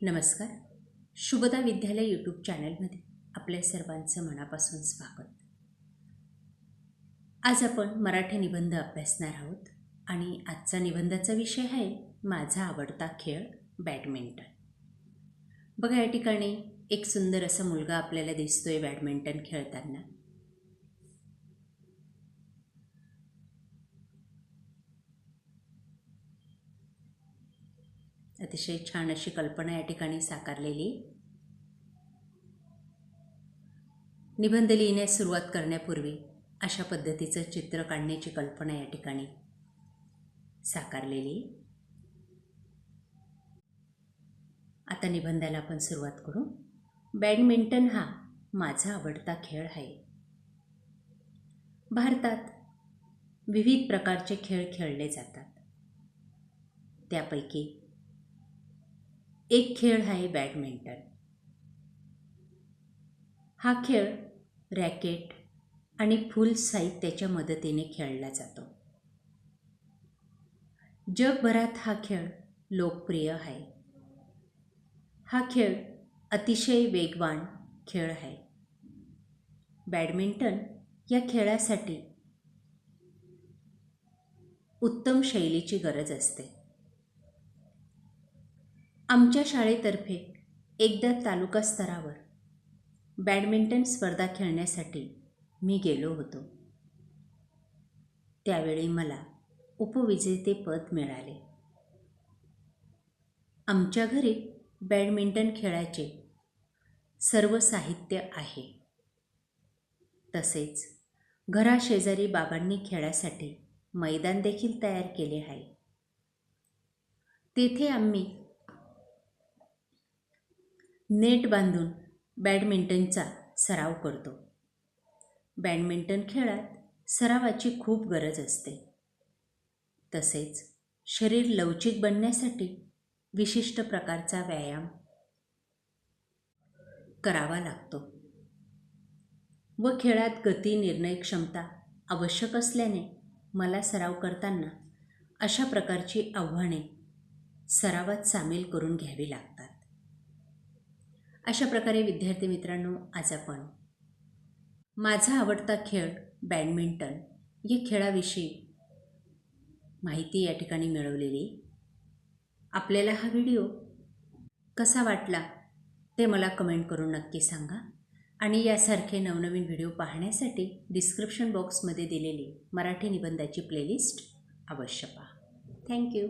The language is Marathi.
नमस्कार. शुभदा विद्यालय यूट्यूब चॅनलमध्ये आपल्या सर्वांचं मनापासून स्वागत. आज आपण मराठी निबंध अभ्यासणार आहोत आणि आजचा निबंधाचा विषय आहे माझा आवडता खेळ बॅडमिंटन. बघा, या ठिकाणी एक सुंदर असा मुलगा आपल्याला दिसतोय बॅडमिंटन खेळताना. अतिशय छान अशी कल्पना या ठिकाणी साकारलेली. निबंध लिहिण्यास सुरुवात करण्यापूर्वी अशा पद्धतीचं चित्र काढण्याची कल्पना या ठिकाणी साकारलेली. आता निबंधाला आपण सुरुवात करू. बॅडमिंटन हा माझा आवडता खेळ आहे. भारतात विविध प्रकारचे खेळ खेळले जातात. त्यापैकी एक खेळ आहे बॅडमिंटन. हा खेळ रॅकेट आणि फुल साहित्याच्या मदतीने खेळला जातो. जगभरात हा खेळ लोकप्रिय आहे. हा खेळ अतिशय वेगवान खेळ आहे. बॅडमिंटन या खेळासाठी उत्तम शैलीची गरज असते. आमच्या शाळेतर्फे एकदा तालुका स्तरावर बॅडमिंटन स्पर्धा खेळण्यासाठी मी गेलो होतो. त्यावेळी मला उपविजेतेपद मिळाले. आमच्या घरी बॅडमिंटन खेळाचे सर्व साहित्य आहे. तसेच घराशेजारी बाबांनी खेळासाठी मैदान देखील तयार केले आहे. तेथे आम्ही नेट बांधून बॅडमिंटनचा सराव करतो. बॅडमिंटन खेळात सरावाची खूप गरज असते. तसेच शरीर लवचिक बनण्यासाठी विशिष्ट प्रकारचा व्यायाम करावा लागतो व खेळात गती, निर्णय क्षमता आवश्यक असल्याने मला सराव करताना अशा प्रकारची आव्हाने सरावात सामील करून घ्यावी लागतात. अशा प्रकारे विद्यार्थी मित्रांनो, आज आपण माझा आवडता खेळ बॅडमिंटन या खेळाविषयी माहिती या ठिकाणी मिळवलेली. आपल्याला हा व्हिडिओ कसा वाटला ते मला कमेंट करून नक्की सांगा. आणि यासारखे नवनवीन व्हिडिओ पाहण्यासाठी डिस्क्रिप्शन बॉक्समध्ये दिलेली मराठी निबंधाची प्लेलिस्ट अवश्य पहा. थँक्यू.